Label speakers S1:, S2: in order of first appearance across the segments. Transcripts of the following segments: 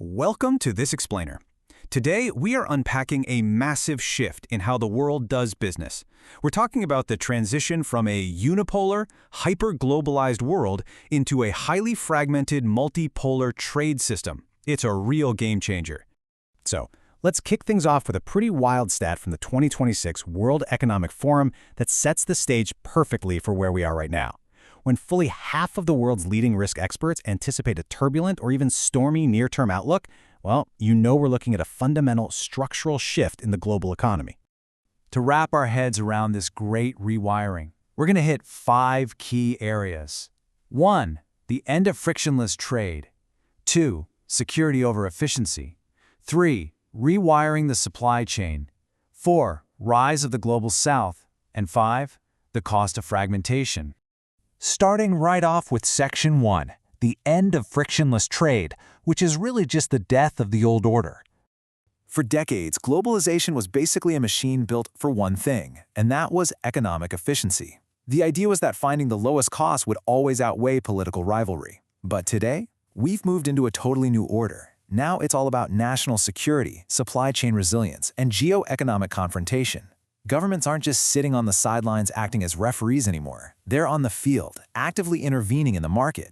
S1: Welcome to This Explainer. Today, we are unpacking a massive shift in how the world does business. We're talking about the transition from a unipolar, hyper-globalized world into a highly fragmented, multipolar trade system. It's a real game changer. So, let's kick things off with a pretty wild stat from the 2026 World Economic Forum that sets the stage perfectly for where we are right now. When fully half of the world's leading risk experts anticipate a turbulent or even stormy near-term outlook, well, you know we're looking at a fundamental structural shift in the global economy.
S2: To wrap our heads around this great rewiring, we're going to hit 5 key areas. 1. The end of frictionless trade. 2. Security over efficiency. 3. Rewiring the supply chain. 4. Rise of the global south. And 5. The cost of fragmentation. Starting right off with Section 1, the end of frictionless trade, which is really just the death of the old order.
S3: For decades, globalization was basically a machine built for one thing, and that was economic efficiency. The idea was that finding the lowest cost would always outweigh political rivalry. But today, we've moved into a totally new order. Now it's all about national security, supply chain resilience, and geo-economic confrontation. Governments aren't just sitting on the sidelines acting as referees anymore. They're on the field, actively intervening in the market.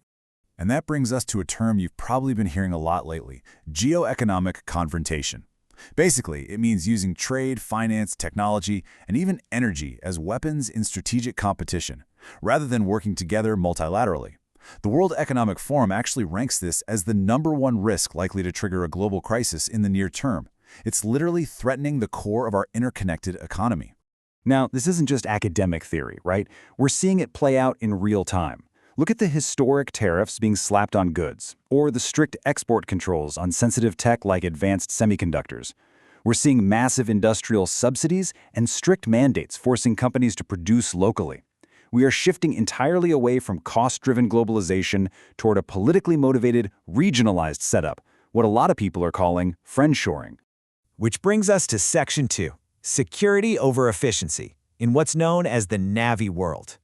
S4: And that brings us to a term you've probably been hearing a lot lately, geo-economic confrontation. Basically, it means using trade, finance, technology, and even energy as weapons in strategic competition, rather than working together multilaterally. The World Economic Forum actually ranks this as the #1 risk likely to trigger a global crisis in the near term. It's literally threatening the core of our interconnected economy.
S5: Now, this isn't just academic theory, right? We're seeing it play out in real time. Look at the historic tariffs being slapped on goods, or the strict export controls on sensitive tech like advanced semiconductors. We're seeing massive industrial subsidies and strict mandates forcing companies to produce locally. We are shifting entirely away from cost-driven globalization toward a politically motivated, regionalized setup, what a lot of people are calling friendshoring.
S3: Which brings us to Section 2, security over efficiency, in what's known as the Navi world.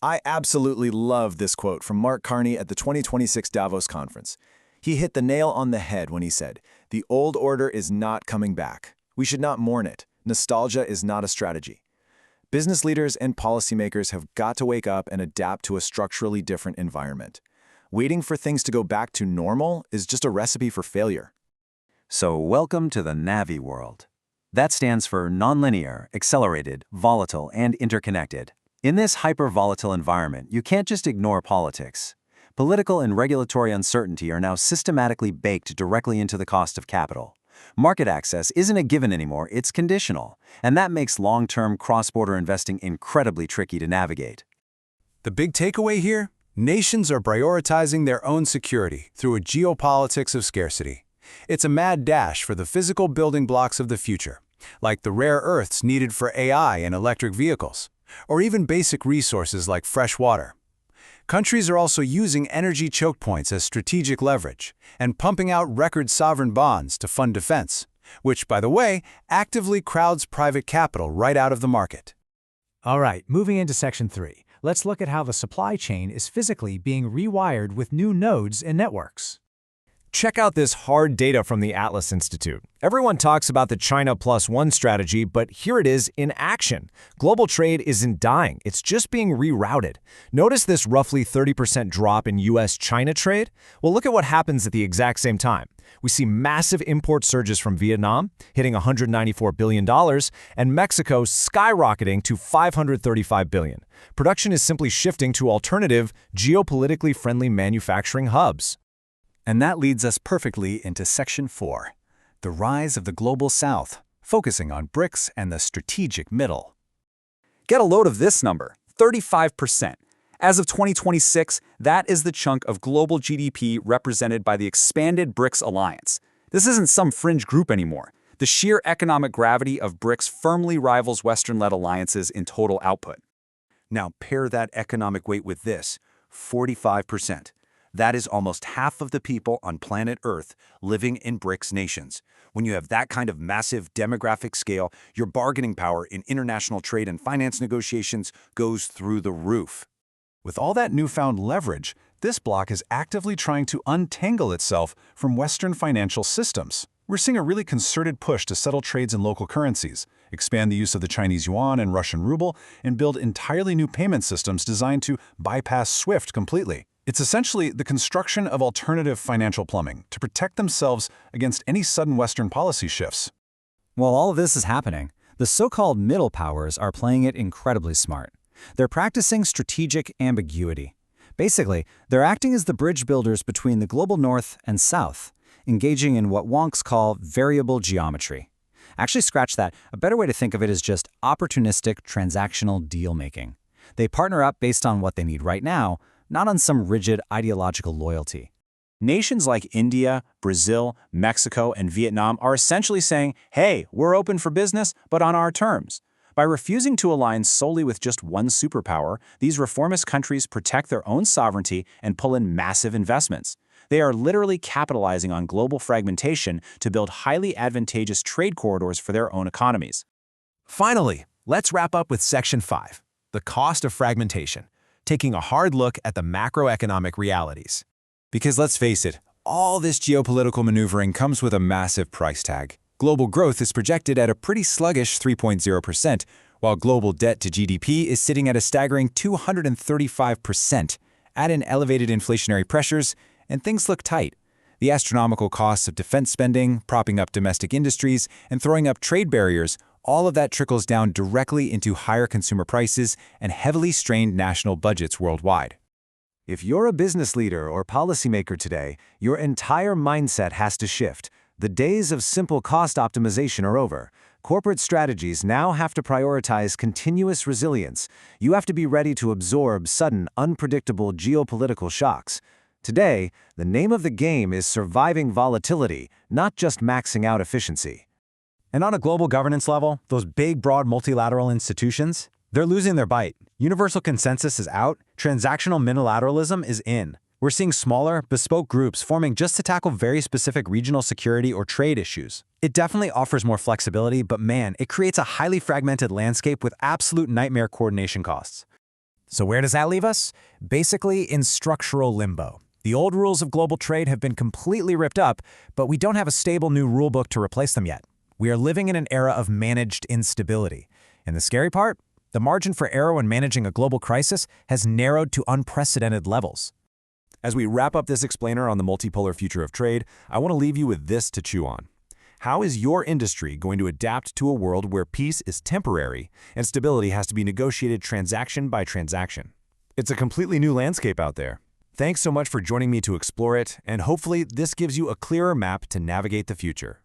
S3: I absolutely love this quote from Mark Carney at the 2026 Davos conference. He hit the nail on the head when he said, "The old order is not coming back. We should not mourn it. Nostalgia is not a strategy." Business leaders and policymakers have got to wake up and adapt to a structurally different environment. Waiting for things to go back to normal is just a recipe for failure.
S5: So welcome to the Navi world. That stands for nonlinear, accelerated, volatile, and interconnected. In this hyper-volatile environment, you can't just ignore politics. Political and regulatory uncertainty are now systematically baked directly into the cost of capital. Market access isn't a given anymore, it's conditional, and that makes long-term cross-border investing incredibly tricky to navigate.
S1: The big takeaway here? Nations are prioritizing their own security through a geopolitics of scarcity. It's a mad dash for the physical building blocks of the future, like the rare earths needed for AI and electric vehicles, or even basic resources like fresh water. Countries are also using energy choke points as strategic leverage and pumping out record sovereign bonds to fund defense, which, by the way, actively crowds private capital right out of the market.
S2: All right, moving into Section 3, let's look at how the supply chain is physically being rewired with new nodes and networks.
S6: Check out this hard data from the Atlas Institute. Everyone talks about the China Plus One strategy, but here it is in action. Global trade isn't dying, it's just being rerouted. Notice this roughly 30% drop in US-China trade? Well, look at what happens at the exact same time. We see massive import surges from Vietnam, hitting $194 billion, and Mexico skyrocketing to $535 billion. Production is simply shifting to alternative, geopolitically friendly manufacturing hubs.
S1: And that leads us perfectly into Section 4, the rise of the global south, focusing on BRICS and the strategic middle.
S5: Get a load of this number, 35%. As of 2026, that is the chunk of global GDP represented by the expanded BRICS alliance. This isn't some fringe group anymore. The sheer economic gravity of BRICS firmly rivals Western-led alliances in total output.
S1: Now pair that economic weight with this, 45%. That is almost half of the people on planet Earth living in BRICS nations. When you have that kind of massive demographic scale, your bargaining power in international trade and finance negotiations goes through the roof. With all that newfound leverage, This bloc is actively trying to untangle itself from Western financial systems. We're seeing a really concerted push to settle trades in local currencies, expand the use of the Chinese yuan and Russian ruble, and build entirely new payment systems designed to bypass SWIFT completely. It's essentially the construction of alternative financial plumbing to protect themselves against any sudden Western policy shifts.
S2: While all of this is happening, the so-called middle powers are playing it incredibly smart. They're practicing strategic ambiguity. Basically, they're acting as the bridge builders between the global north and south, engaging in what wonks call variable geometry. Actually, scratch that. A better way to think of it is just opportunistic transactional deal-making. They partner up based on what they need right now, not on some rigid ideological loyalty.
S3: Nations like India, Brazil, Mexico, and Vietnam are essentially saying, hey, we're open for business, but on our terms. By refusing to align solely with just one superpower, these reformist countries protect their own sovereignty and pull in massive investments. They are literally capitalizing on global fragmentation to build highly advantageous trade corridors for their own economies.
S6: Finally, let's wrap up with Section 5, the cost of fragmentation, taking a hard look at the macroeconomic realities.
S1: Because let's face it, all this geopolitical maneuvering comes with a massive price tag. Global growth is projected at a pretty sluggish 3.0%, while global debt to GDP is sitting at a staggering 235%. Add in elevated inflationary pressures, and things look tight. The astronomical costs of defense spending, propping up domestic industries, and throwing up trade barriers, all of that trickles down directly into higher consumer prices and heavily strained national budgets worldwide.
S3: If you're a business leader or policymaker today, your entire mindset has to shift. The days of simple cost optimization are over. Corporate strategies now have to prioritize continuous resilience. You have to be ready to absorb sudden, unpredictable geopolitical shocks. Today, the name of the game is surviving volatility, not just maxing out efficiency.
S2: And on a global governance level, those big, broad multilateral institutions, they're losing their bite. Universal consensus is out, transactional minilateralism is in. We're seeing smaller, bespoke groups forming just to tackle very specific regional security or trade issues. It definitely offers more flexibility, but man, it creates a highly fragmented landscape with absolute nightmare coordination costs.
S6: So where does that leave us? Basically in structural limbo. The old rules of global trade have been completely ripped up, but we don't have a stable new rulebook to replace them yet. We are living in an era of managed instability. And the scary part? The margin for error when managing a global crisis has narrowed to unprecedented levels.
S1: As we wrap up this explainer on the multipolar future of trade, I want to leave you with this to chew on. How is your industry going to adapt to a world where peace is temporary and stability has to be negotiated transaction by transaction? It's a completely new landscape out there. Thanks so much for joining me to explore it, and hopefully this gives you a clearer map to navigate the future.